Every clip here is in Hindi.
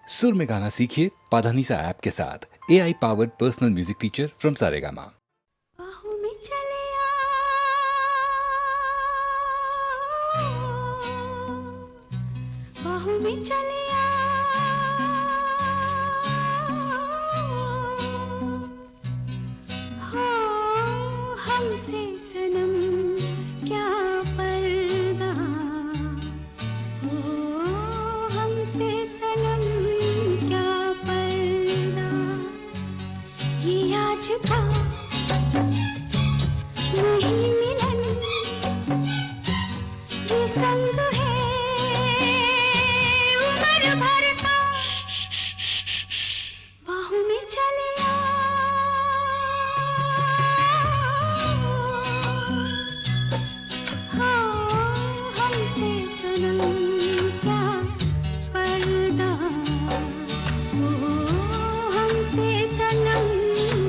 सुर में गाना सीखिए पाधानीसा ऐप के साथ। AI powered personal music teacher from Saregama. बाहों में चले बाहों में चले हो हमसे सनम क्या पर्दा हो हमसे सनम क्या पर्दा ये आज का नहीं मिलन ये संग है उम्र भर का बाहों में चले हाँ हमसे सनम क्या पर्दा हो हमसे सनम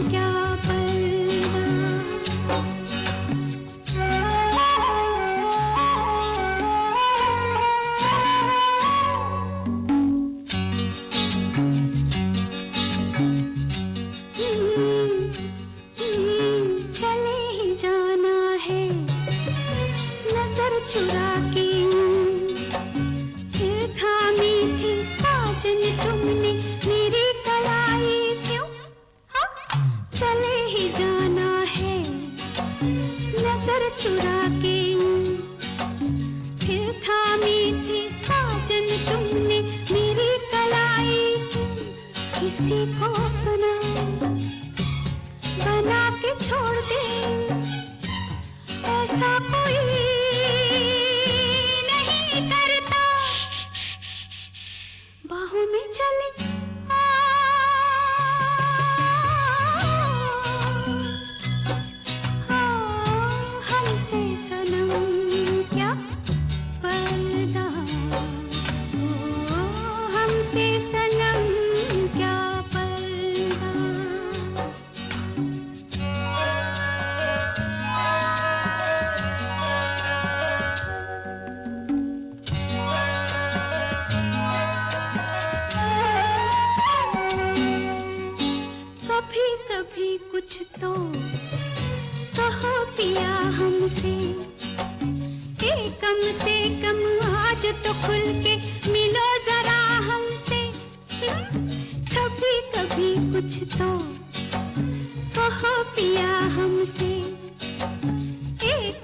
क्या पर्दा चले ही जाना है नजर चुरा के फिर थामी थी साजन तुमने मेरी कलाई क्यों हाँ? चले ही जाना है नजर चुरा के फिर थामी थी साजन तुमने मेरी कलाई क्यों? किसी को अपना बना के छोड़ दे ऐसा कोई नहीं करता बाहों में चले हमसे सनम क्या पर्दा हो हमसे सनम क्या पर्दा कभी कभी कुछ तो कहो पिया हमसे कम से कम आज तो खुल के मिलो जरा हमसे कभी कभी कुछ तो कहो पिया हमसे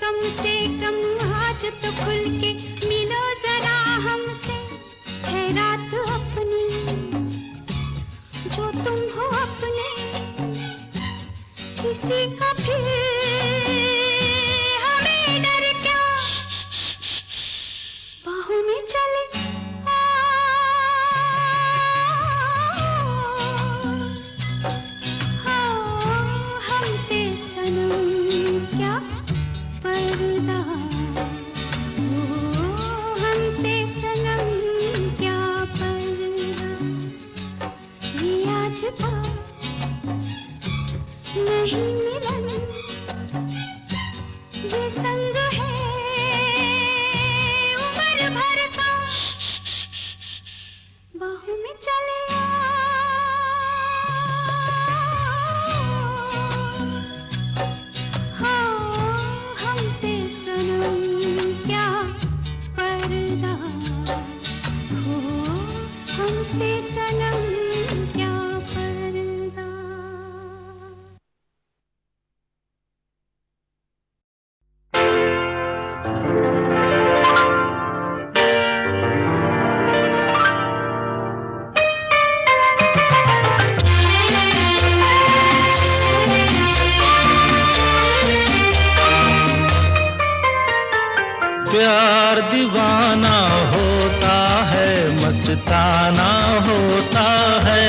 कम से कम आज तो खुल के मिलो जरा हमसे है रात अपनी जो तुम हो अपने किसी का फिर हमें डर क्या बाहों में चले हमसे सनम क्या पर्दा हो हमसे सनम क्या पर्दा ये आज का नहीं मिलन ये संग है उम्र भर का बाहों में चले हमसे सनम क्या पर्दा हो हमसे सनम क्या पर्दा प्यार दीवाना होता है मस्ताना होता है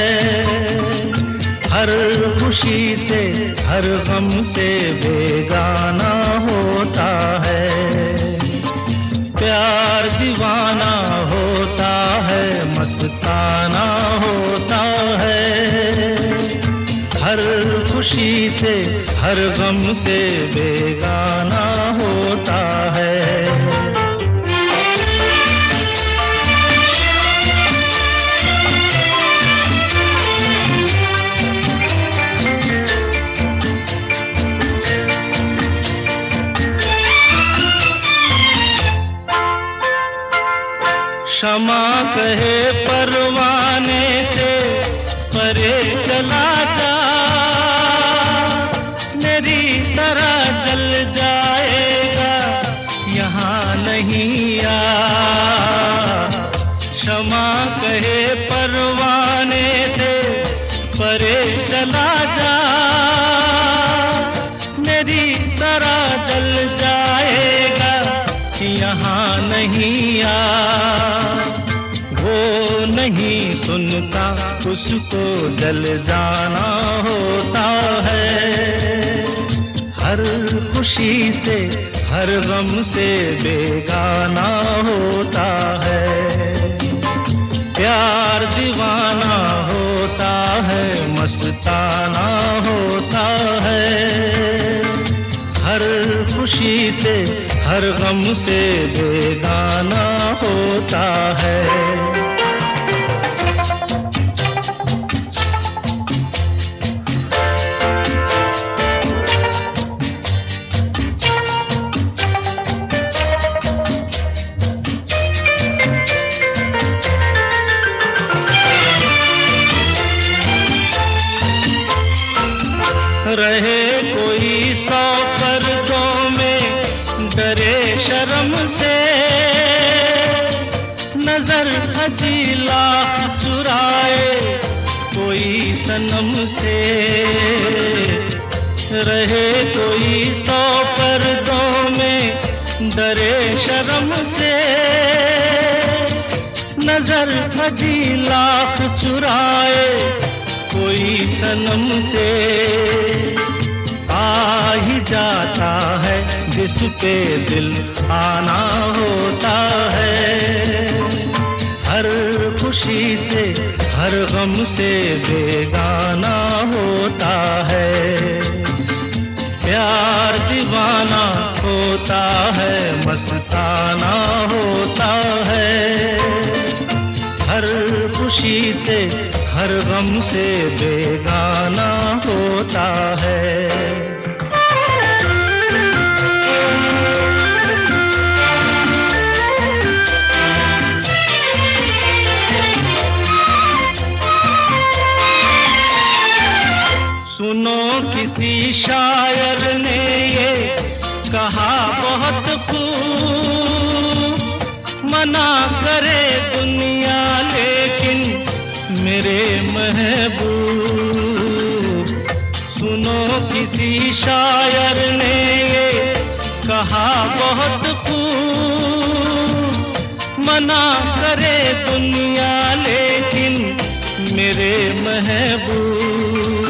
हर खुशी से हर गम से बेगाना होता है प्यार दीवाना होता है मस्ताना होता है हर खुशी से हर गम से बेगाना होता है कहे परवाने से परे चला जा, मेरी तरह जल जाएगा यहाँ नहीं आ। क्षमा कहे परवाने से परे चला जा, मेरी तरह जल जाएगा यहाँ नहीं आ। वो नहीं सुनता उसको जल जाना होता है, हर खुशी से हर गम से बेगाना होता है। प्यार दीवाना होता है, मस्ताना होता है, हर खुशी से हर गम से बेगाना होता है। रहे कोई 100 पर्दों में, डरे शर्म से, नजर हजी लाख चुराए कोई सनम से। रहे कोई 100 पर्दों में, डरे शर्म से, नजर हजी लाख चुराए कोई सनम से। आ ही जाता है जिस पे दिल आना होता है, हर खुशी से हर गम से बेगाना होता है। प्यार दीवाना होता है, मस्ताना होता है, हर खुशी से हर गम से बेगाना होता है। सुनो किसी शायर ने ये कहा बहुत खूब, मना करे दुनिया लेकिन मेरे महबूब। सुनो किसी शायर ने ये कहा बहुत खूब, मना करे दुनिया लेकिन मेरे महबूब।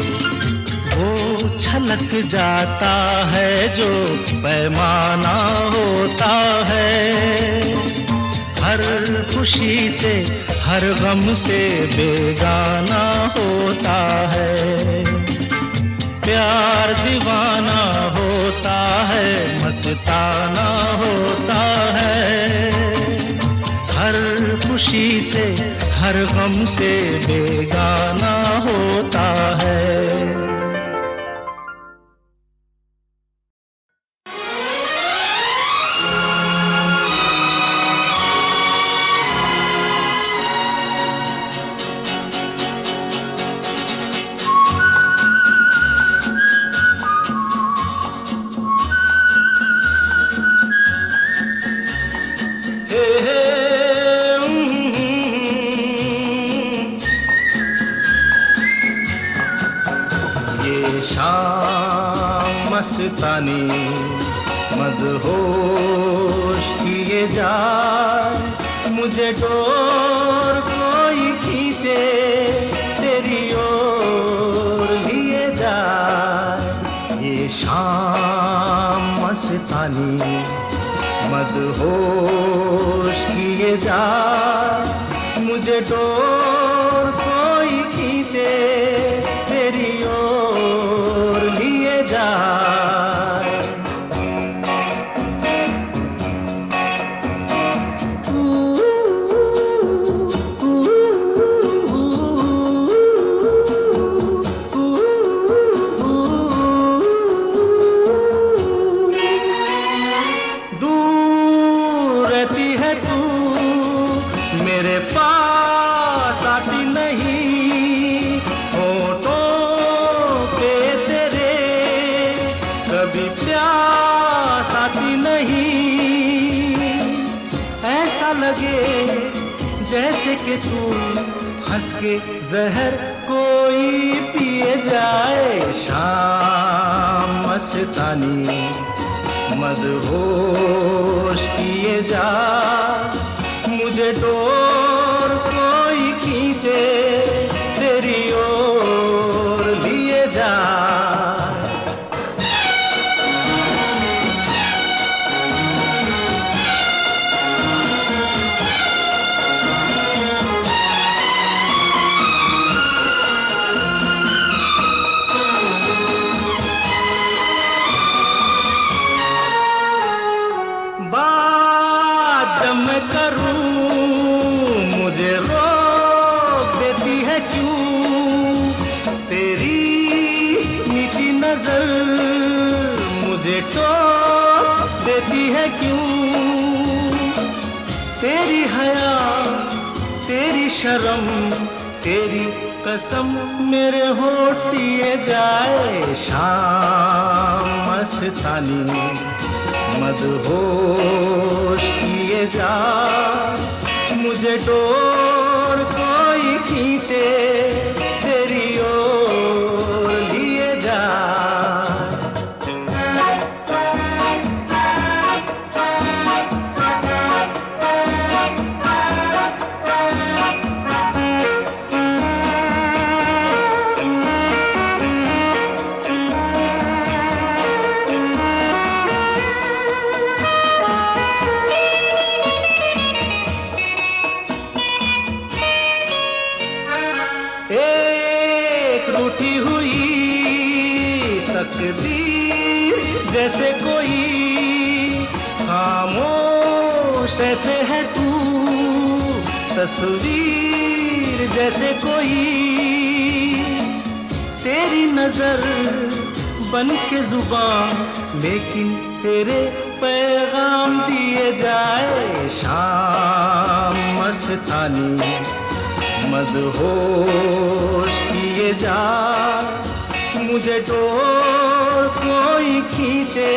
वो छलक जाता है जो पैमाना होता है, हर खुशी से हर गम से बेगाना होता है। प्यार दीवाना होता है, मस्ताना होता है, हर खुशी से हर गम से बेगाना होता है। मस्तानी मदहोश किए जाए, मुझे डोर कोई खींचे तेरी ओर लिए जाए। ये शाम मस्तानी मदहोश किए जाए, मुझे डोर कोई खींचे तेरी ओर लिए जाए। दूर रहती है तू मेरे पास, ऐसा लगे जैसे कि तू हंस के जहर कोई पिए जाए। शाम मस्तानी मदहोश किए जा, मुझे डोर कोई खींचे तेरी ओर लिए जा। बात जब मैं करूं मुझे रोक देती है क्यों, तेरी मीठी नजर मुझे टोक देती है क्यों। तेरी हया तेरी शर्म तेरी कसम मेरे होठ सिए जाए। शाम मस्तानी मदहोश किए जा, मुझे डोर कोई खींचे तेरी ओर लिए जा। एक रूठी हुई तकदीर जैसे कोई, खामोश ऐसे है तू तस्वीर जैसे कोई। तेरी नजर बन के जुबान लेकिन तेरे पैगाम दिए जाए। शाम मस्तानी मदहोश किए जा, मुझे डोर कोई खींचे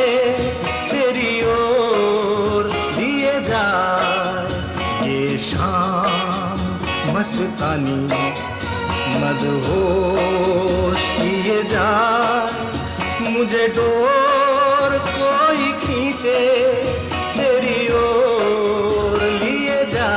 तेरी ओर लिए जा। ये शाम मस्तानी मदहोश किए जा, मुझे डोर कोई खींचे तेरी ओर लिए जा।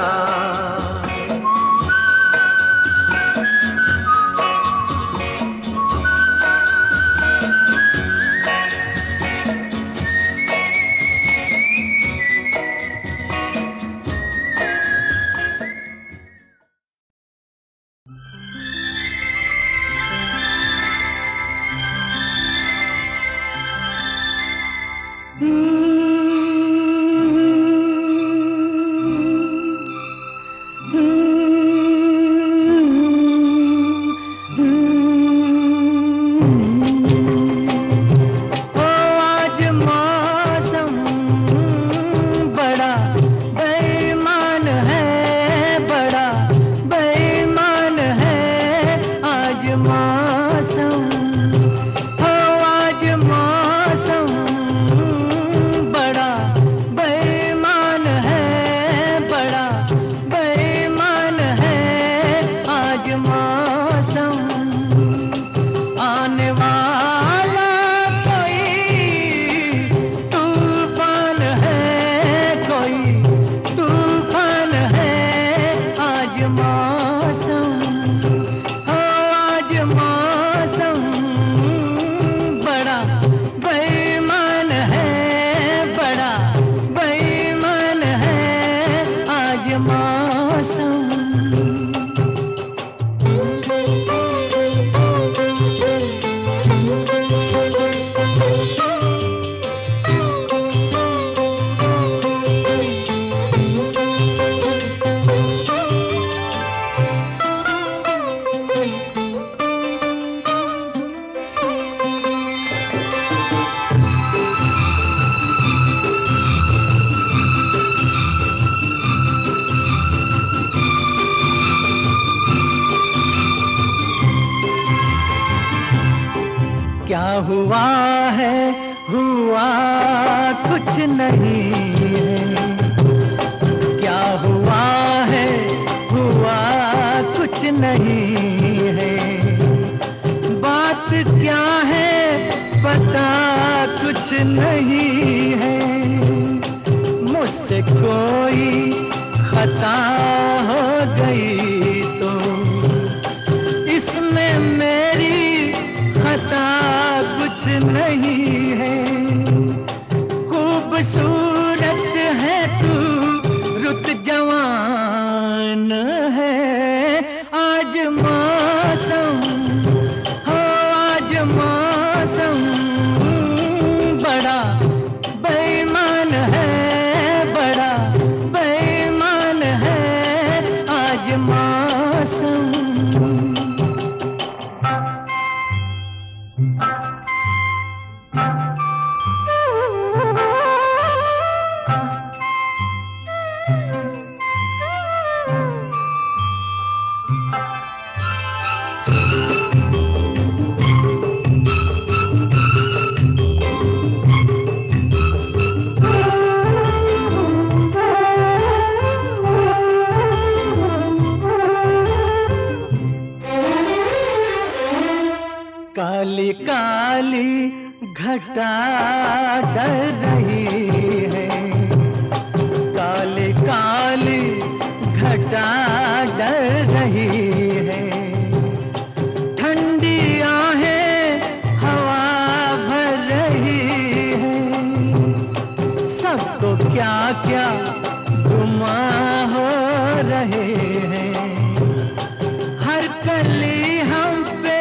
हुआ है हुआ कुछ नहीं है, क्या हुआ रही है। बात क्या है पता कुछ नहीं है, मुझसे कोई खता हो गई तो इसमें मेरी खता कुछ नहीं है। खूबसूरत है तू, रुत जवान है, आज मौसम हो, आज मौसम बड़ा बेईमान है, बड़ा बेईमान है आज मौसम। काली काली घटा डर रही है, काली काली घटा डर रही है। ठंडी आहें हवा भर रही है, सबको क्या क्या गुमा हो रहे हैं। हर कली हम पे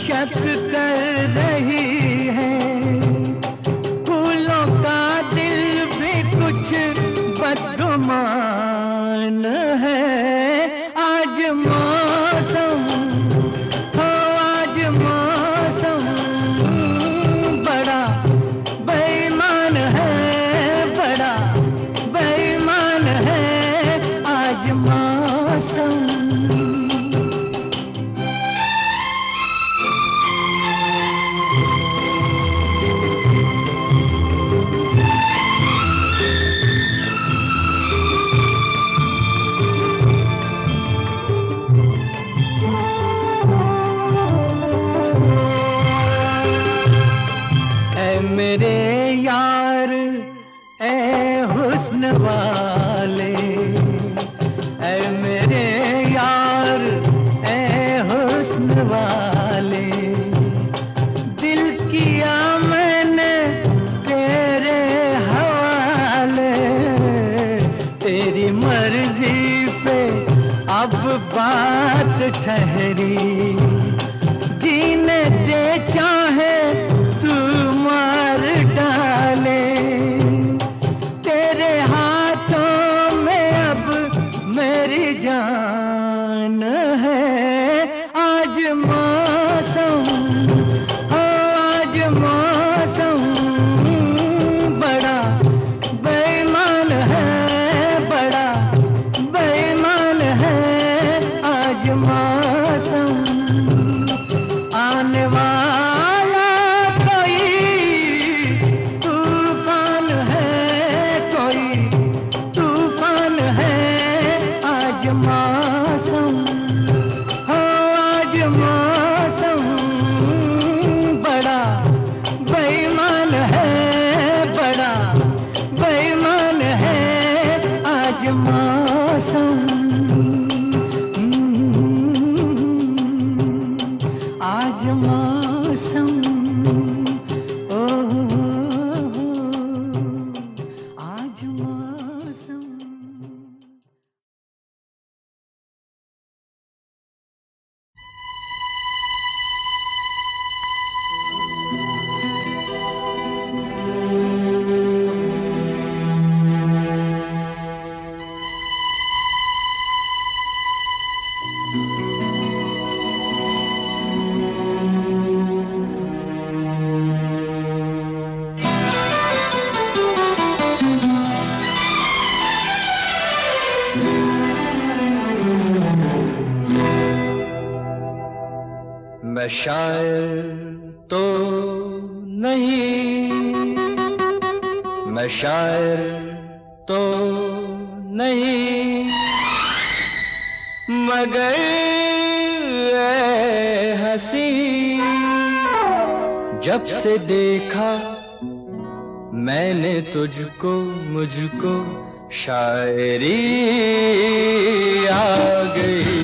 शक कर रही है, फूलों का दिल भी कुछ बदगुमान है। आज मौसम हो, आज मौसम बड़ा बेईमान है, बड़ा बेईमान है आज मौसम। मेरे यार ए हुस्न वाले, ए मेरे यार ए हुस्न वाले, दिल किया मैंने तेरे हवाले। तेरी मर्जी पे अब बात ठहरी, जीने दे चाहे तू मार डाले। तेरे हाथों में अब मेरी जान है। आज मौसम हो, आज मौसम बड़ा बेईमान है, बड़ा बेईमान है आज मौसम। आने वाला तूफान है, कोई तूफान है आज मौसम हो, आज मौसम बड़ा बेईमान है, बड़ा बेईमान है आज मौसम। आज मौसम ओ, आज मौसम। मैं शायर तो नहीं, मैं शायर तो नहीं, मगर जब से देखा मैंने तुझको मुझको शायरी आ गई।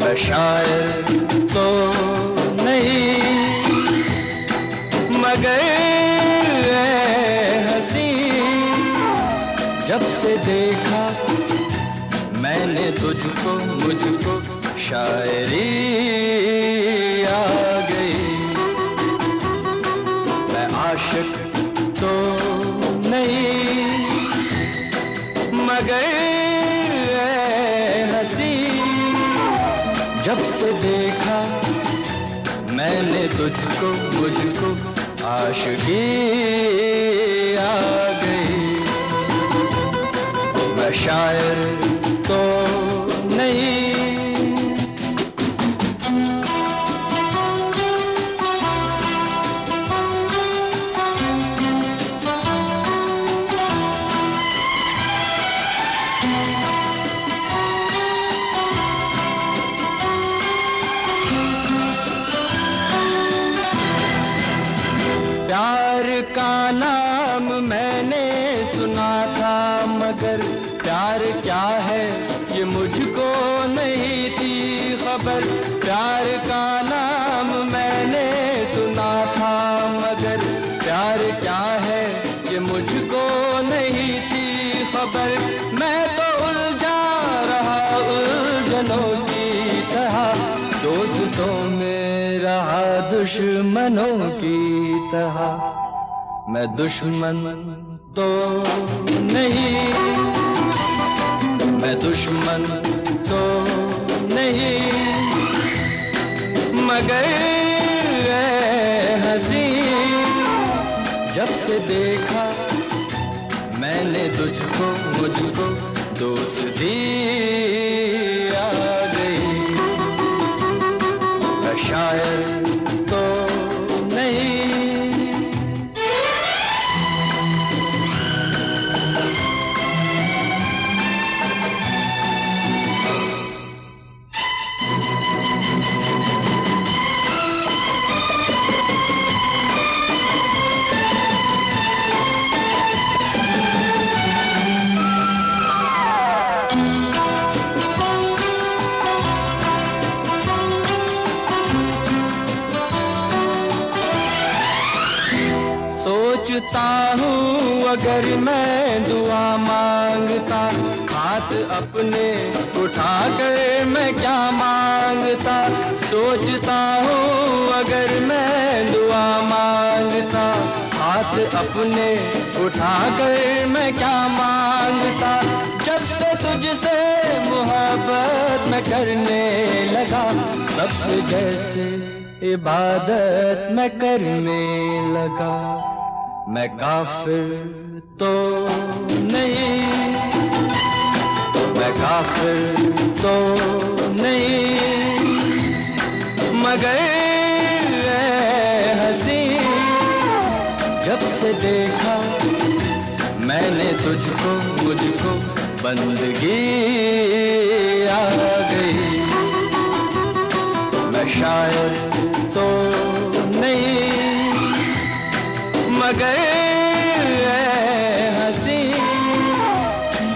मैं शायर तो नहीं मगर हंसी, जब से देखा मैंने तुझको मुझको शायरी आ गई। मैं आशिक तो नहीं मगर हंसी, जब से देखा मैंने तुझको मुझको आशिकी आ गई। मैं शायर तो नहीं प्यार का नाम मैंने सुना था मगर प्यार क्या है ये मुझको नहीं थी खबर। प्यार का नाम मैंने सुना था मगर प्यार क्या है ये मुझको नहीं थी खबर। मैं तो उलझा रहा उलझनों की तरह, दोस्तों में रहा दुश्मनों की तरह। मैं दुश्मन तो नहीं, मैं दुश्मन तो नहीं मगर हंसी, जब से देखा मैंने तुझको मुझको दोस्ती आ गई। मैं शायर तो नहीं सोचता हूँ अगर मैं दुआ मांगता, हाथ अपने उठा कर मैं क्या मांगता। सोचता हूँ अगर मैं दुआ मांगता, हाथ अपने उठा कर मैं क्या मांगता। जब से तुझसे मोहब्बत मैं करने लगा, तब से जैसे इबादत मैं करने लगा। मैं काफिर तो नहीं, मैं काफिर तो नहीं मगर हंसी, जब से देखा मैंने तुझको मुझको बंदगी आ गई। मैं शायर तो नहीं मगर हंसी,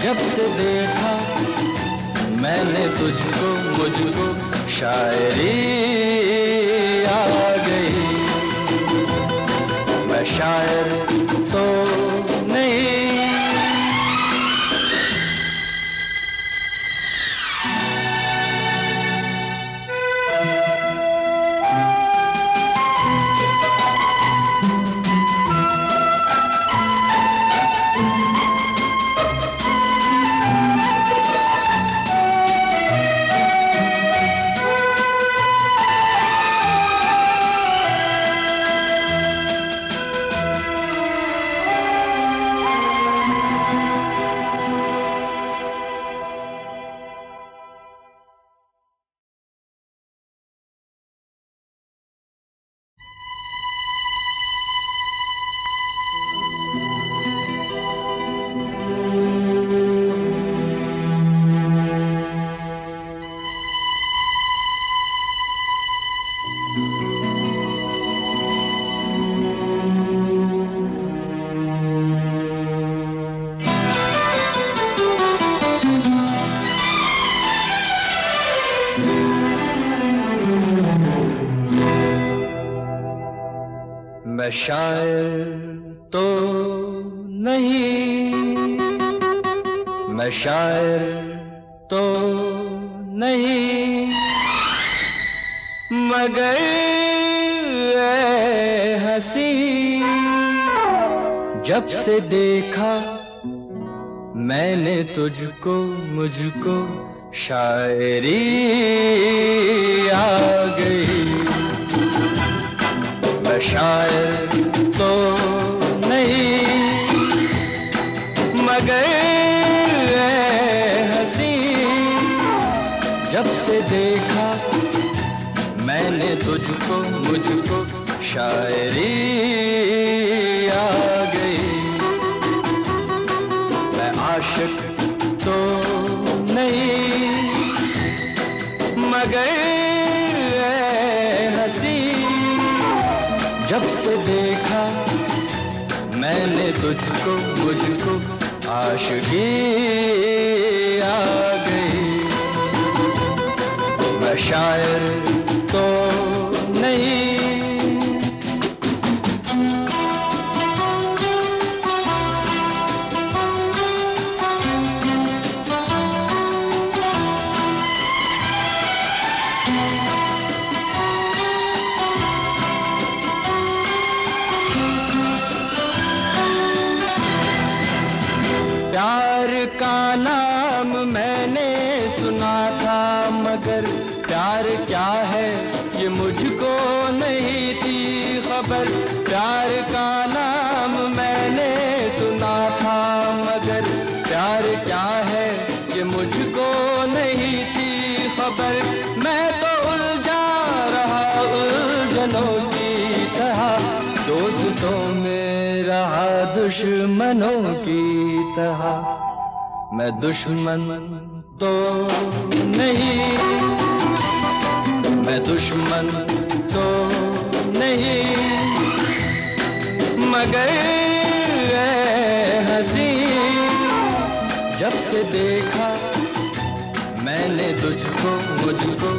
जब से देखा मैंने तुझको मुझको शायरी आ गई। मैं शायर तो नहीं मैं शायर तो नहीं, मैं शायर तो नहीं, मगर ऐ हंसी जब से देखा मैंने तुझको, मुझको शायरी आ गई। मैं शायर तो नहीं, मगर ऐ हंसी जब से देखा मैंने तुझको, मुझको शायरी आ गई। मैं आशिक तो नहीं, मगर ऐ हंसी जब से देखा मैंने तुझको, मुझको आशिकी आ गई। मैं शायर तो नहीं। प्यार का नाम मैंने सुना था, मगर प्यार क्या है ये मुझको नहीं थी खबर। प्यार का नाम मैंने सुना था, मगर प्यार क्या है ये मुझको नहीं थी खबर। मैं तो उलझा रहा उलझनों की तरह, दोस्तों में रहा दुश्मनों की तरह। मैं दुश्मन तो नहीं, मैं दुश्मन तो नहीं, मगर ऐ हंसी जब से देखा मैंने तुझको, मुझको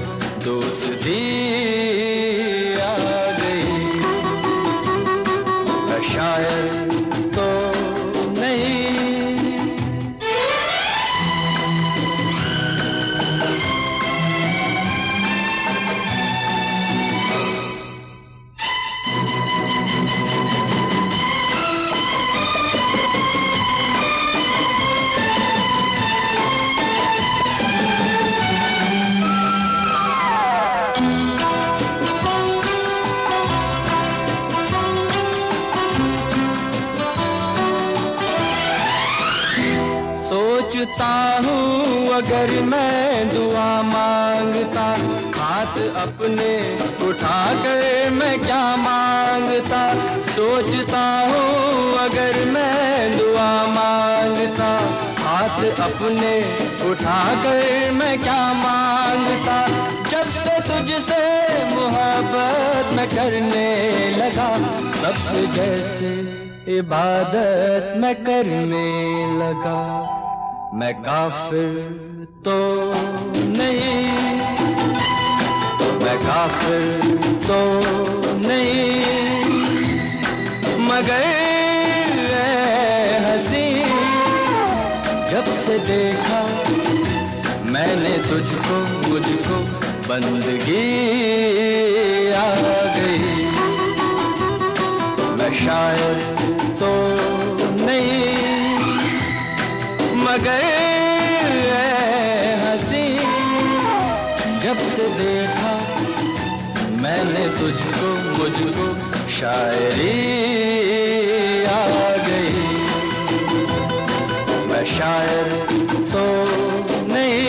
दोस्ती आ गई। मैं शायर तो नहीं। सोचता हूँ अगर मैं दुआ मांगता, हाथ अपने उठा कर मैं क्या मांगता। सोचता हूँ अगर मैं दुआ मांगता, हाथ अपने उठा कर मैं क्या मांगता। जब से तुझसे मोहब्बत मैं करने लगा, तब से जैसे इबादत मैं करने लगा। मैं काफिर तो नहीं, मैं काफिर तो नहीं, मगर ऐ हंसी जब से देखा मैंने तुझको, मुझको बंदगी आ गई। मैं शायर तो नहीं, मगर ऐ हंसी जब से देखा मैंने तुझको, मुझको शायरी आ गई। मैं शायर तो नहीं।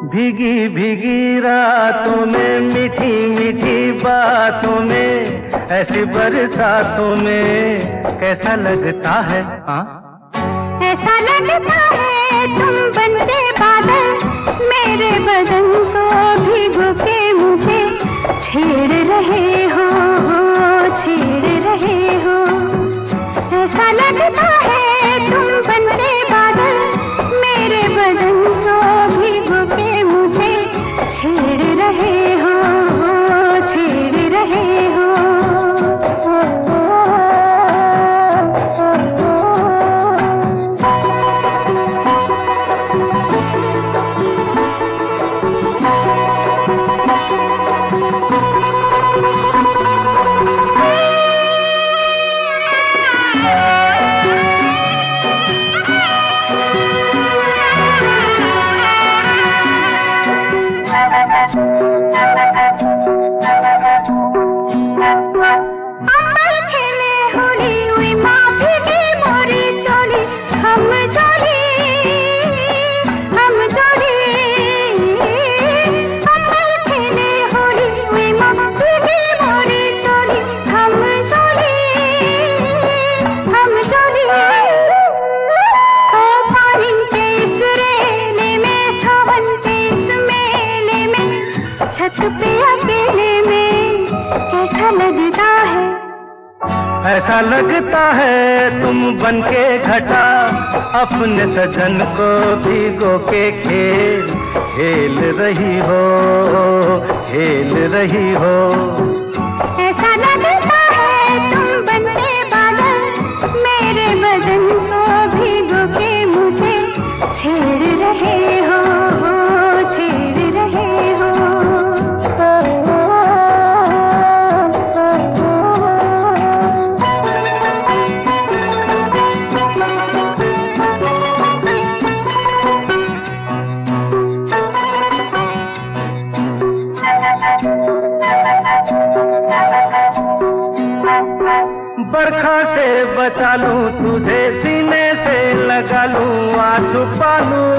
भीगी भीगी रातों में, मीठी मीठी बातों में, ऐसी बरसातों में कैसा लगता है? हाँ, ऐसा लगता है तुम बनते बादल, मेरे बदन को भिगो के मुझे छेड़ रहे हो, छेड़ रहे हो। ऐसा लगता है तुम बनते बादल, मेरे बदन को भिगो के मुझे छेड़ रहे हो, छेड़ रहे हो। ऐसा लगता है तुम बनके घटा, अपने सजन को भिगो के खेल रही हो, खेल रही हो। ऐसा लगता है तुम बनते बादल, मेरे बदन को भिगो के मुझे छेड़ रहे हो, छेड़ रहे हो। बरखा से बचा लूं तुझे, सीने से लगा लूं, आ छुपा लूं,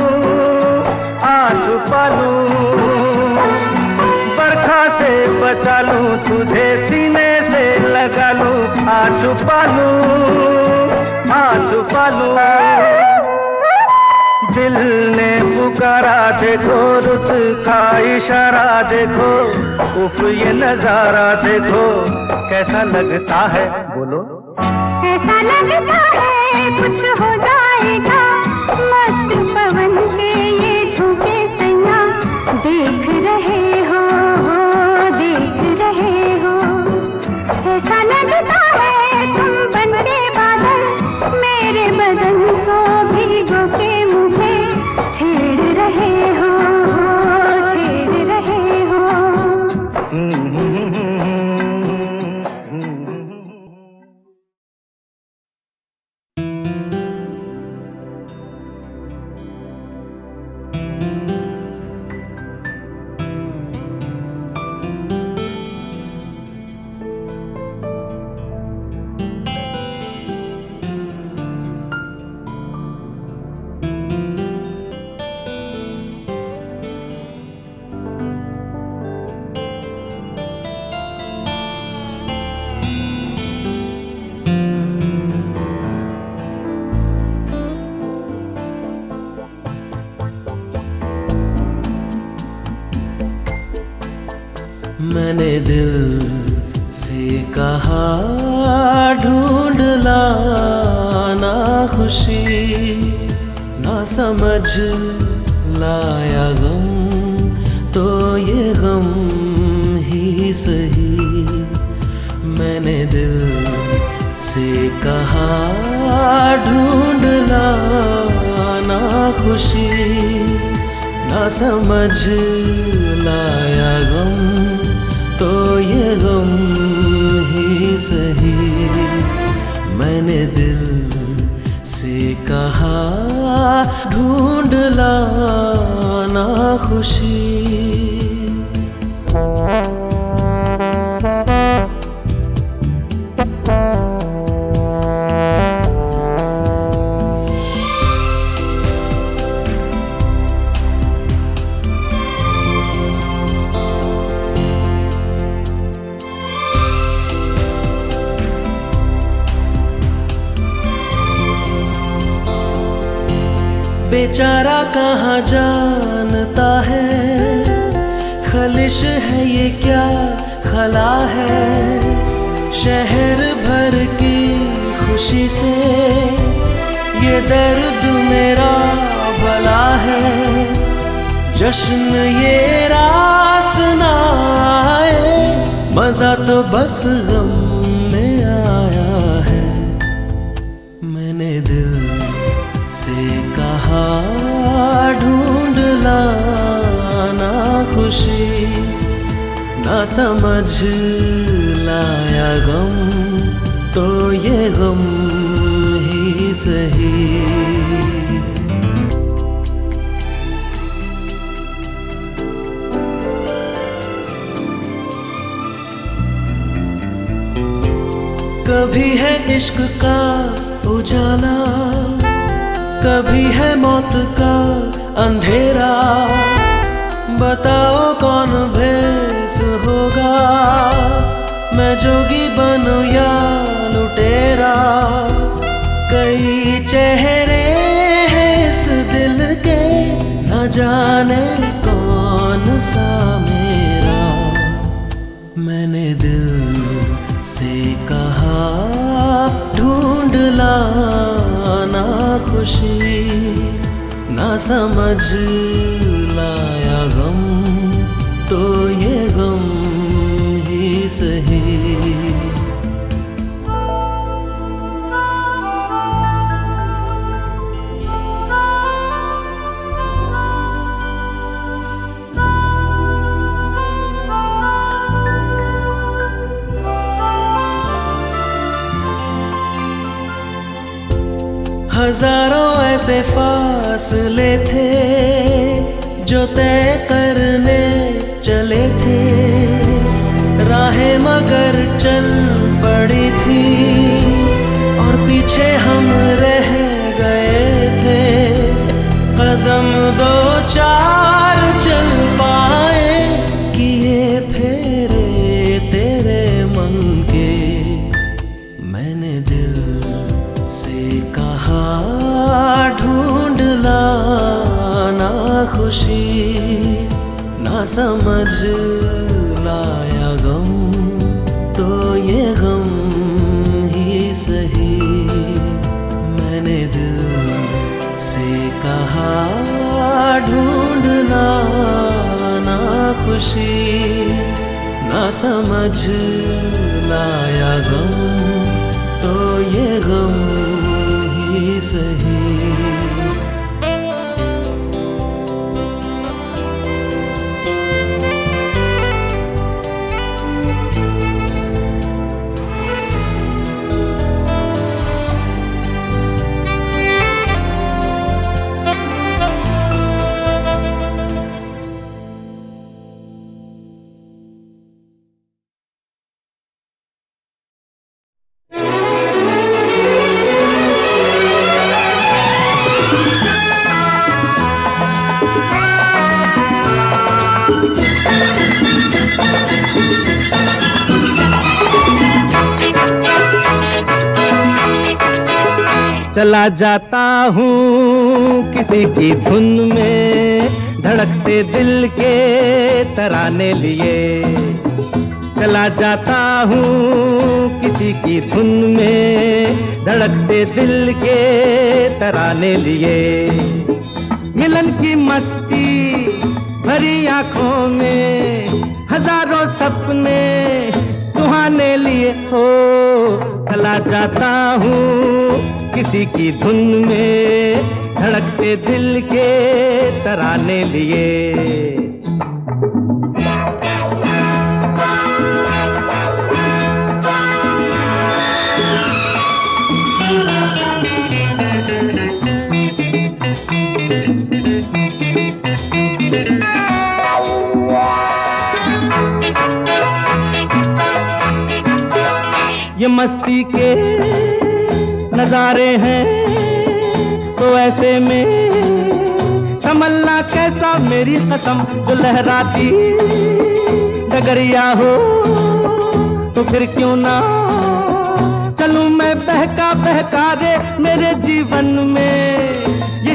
आ छुपा लूं। बरखा से बचा लूं तुझे, सीने से लगा लूं, आ छुपा लूं, आ छुपा लूं। दिल ने पुकारा देखो, रुत का इशारा देखो, उफ ये नजारा देखो कैसा लगता है, बोलो। ऐसा लगता है कुछ हो जाएगा, मस्त पवन के ये झूठे सैया देख रहे हो, देख रहे हो। ऐसा लगता है तुम बनते बादल, मेरे बदन को भिगो के मुझे छेड़ रहे हो, छेड़ रहे हो। मैंने दिल से कहा ढूंढ लाना खुशी, ना समझ लाया गम तो ये गम ही सही। मैंने दिल से कहा ढूंढ लाना खुशी, ना समझ लाया गम तो ये गम ही सही। मैंने दिल से कहा ढूंढ लाना खुशी। बेचारा कहाँ जानता है, खलिश है ये क्या खला है। शहर भर की खुशी से ये दर्द मेरा भला है। जश्न ये रास ना आए, मजा तो बस गम में आया है। मैंने दिल से कहा ढूंढ लाना खुशी, ना समझ लाया गम तो ये गम ही सही। कभी है इश्क का उजाला, कभी है मौत का अंधेरा। बताओ कौन भेस होगा, मैं जोगी बनूं या लुटेरा। कई चेहरे हैं इस दिल के, न जाने कौन सा मेरा। मैंने दिल से कहा ढूंढ लाना खुशी, ना समझ लाया गम तो ये गम ही सही। हजारों ऐसे फासले थे जो तय करने चले थे। राहें मगर चल पड़ी थी और पीछे हम रह गए थे। कदम दो चार चल पाए, किए फेरे तेरे मन के। मैंने दिल से कहा ढूंढ लाना खुशी, ना समझ लाया गम तो ये गम ही सही। मैंने दिल से कहा ढूंढ लाना खुशी, ना समझ लाया गम तो ये गम ही सही। चला जाता हूँ किसी की धुन में, धड़कते दिल के तराने लिए। चला जाता हूँ किसी की धुन में, धड़कते दिल के तराने लिए। मिलन की मस्ती भरी आंखों में, हजारों सपने सुहाने लिए हो। चला जाता हूँ किसी की धुन में, धड़कते दिल के तराने लिए। ये मस्ती के नजारे हैं तो ऐसे में तमन्ना कैसा मेरी कसम, जो लहराती डगरिया हो तो फिर क्यों ना चलूं मैं बहका बहका रे। मेरे जीवन में ये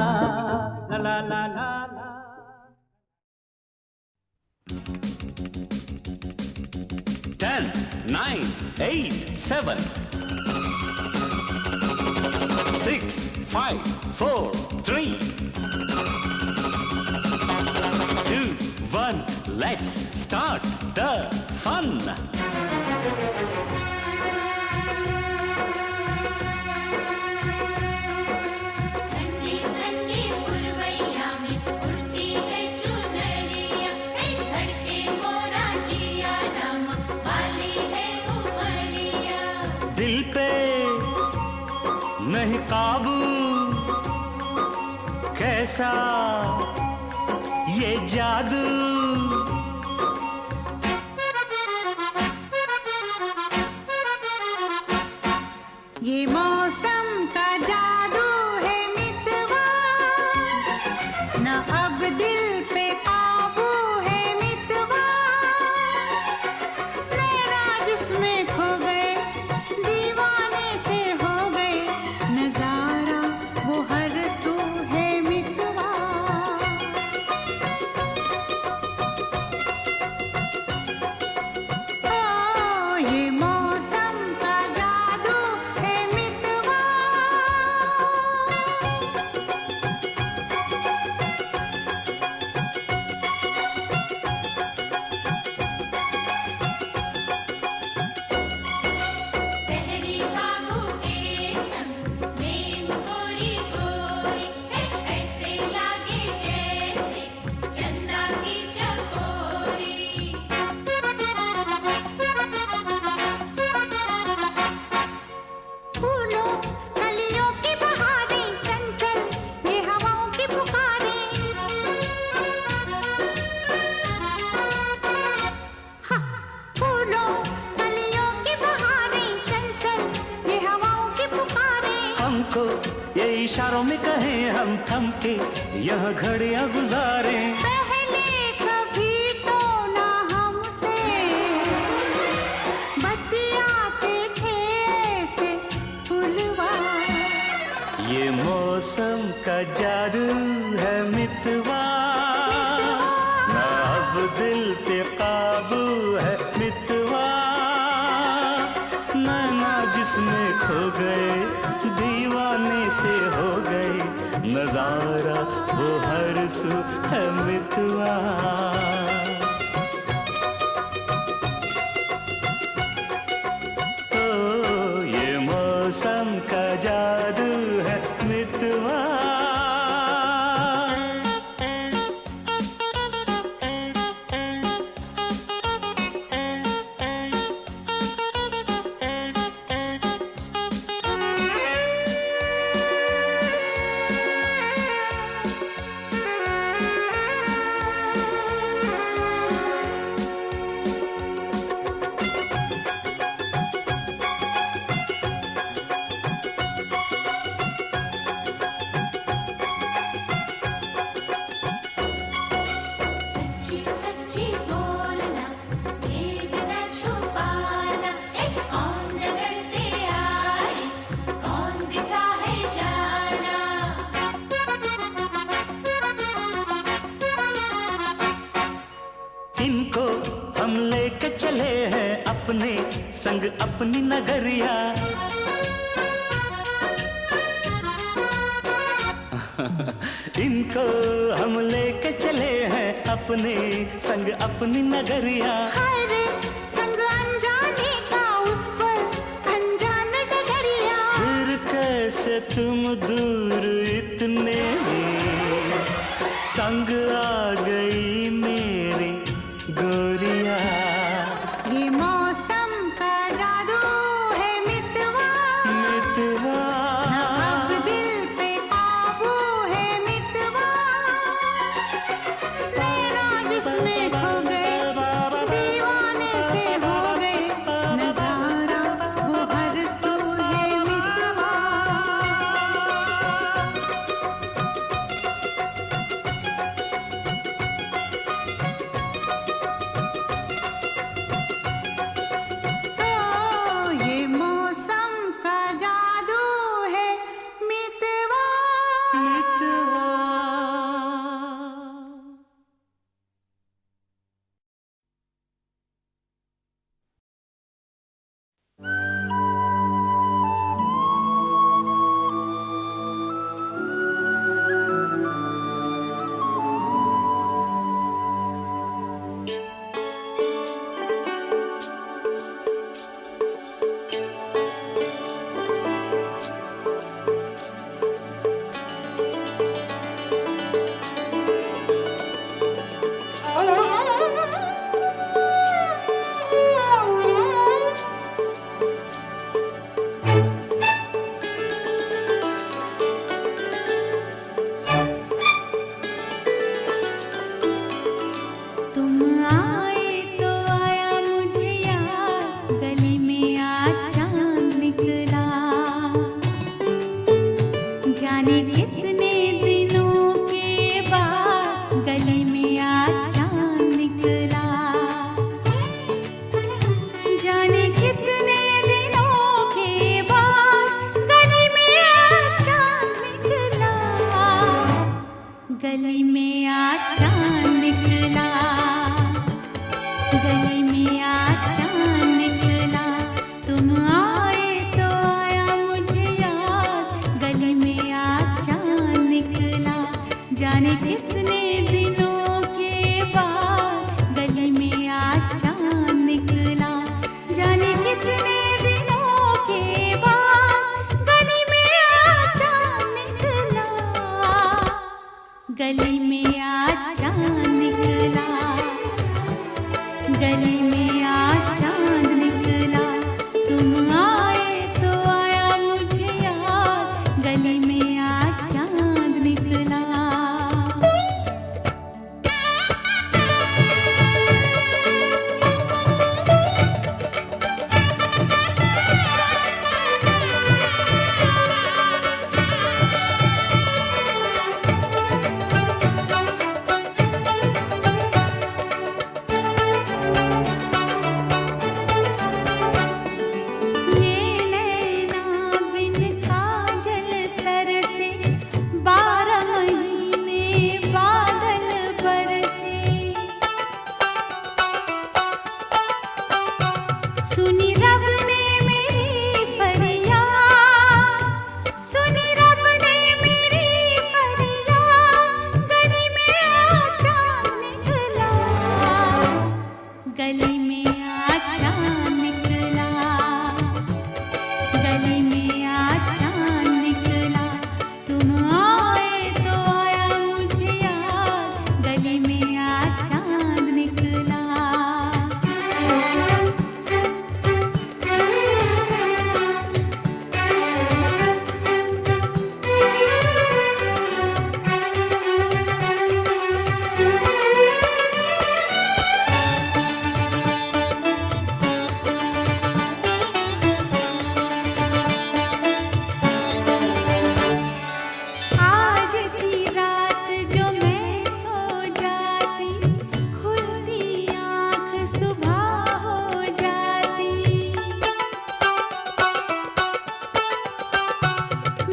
ला ला ला ला ला। 10, 9, 8, 7, 6, 5, 4, 3, 2, 1. Let's start the fun. ठंडी ठंडी पुरवैया में उड़ती है चुनरिया, धड़के मोरा जिया रामा, वाली है उमरिया। दिल पे नहीं काबू, कैसा ये जादू। ये मौसम का जादू है मितवा, न अब दिल पे काबू है मितवा। नैना जिसमें खो गए, दीवाने से हो गए, नजारा वो हर सू है मितवा। ओ ये मौसम का जादू है मितवा। हमको ये इशारों में कहें हम थम के यह घड़ियां गुजारें। पहले कभी तो ना हमसे बतियाते थे ऐसे फुलवा। ये मौसम का जादू है मितवा, ना अब दिल पे काबू है मितवा। नैना जिसमें खो गए दीवाने से हो गए, नजारा वो हर सू है मितवा। ओ ये मौसम का जादू है मितवा। सच्ची सच्ची बोलना, भेद न छुपाना, एक कौन नगर से आए, कौन दिशा है जाना। इनको हम लेके चले हैं अपने संग अपनी नगरिया। इनको हम लेके चले हैं अपने संग अपनी नगरिया। हाय रे संग अनजाने का उस पर अनजान डगरिया। फिर कैसे तुम दूर इतने संग आ गई मेरी गोरिया। ये मौसम का जादू है मितवा, मितवा अब दिल पे काबू है मितवा। नैना जिसमें खो गए दीवाने से हो गए, नजारा वो हर सू है मितवा।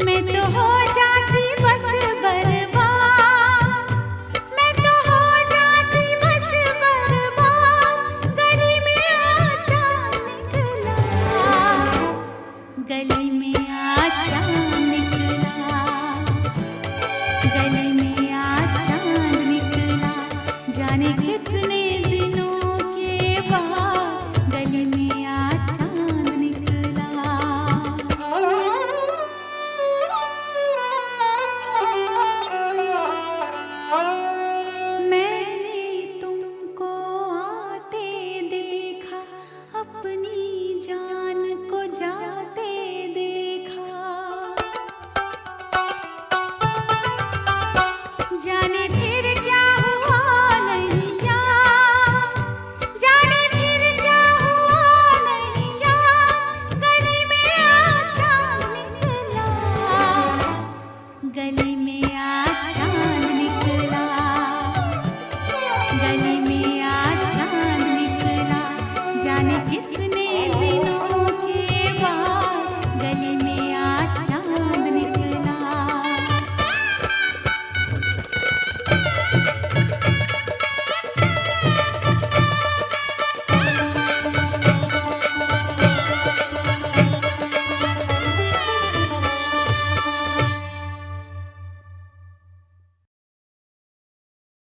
मैं तो हो जा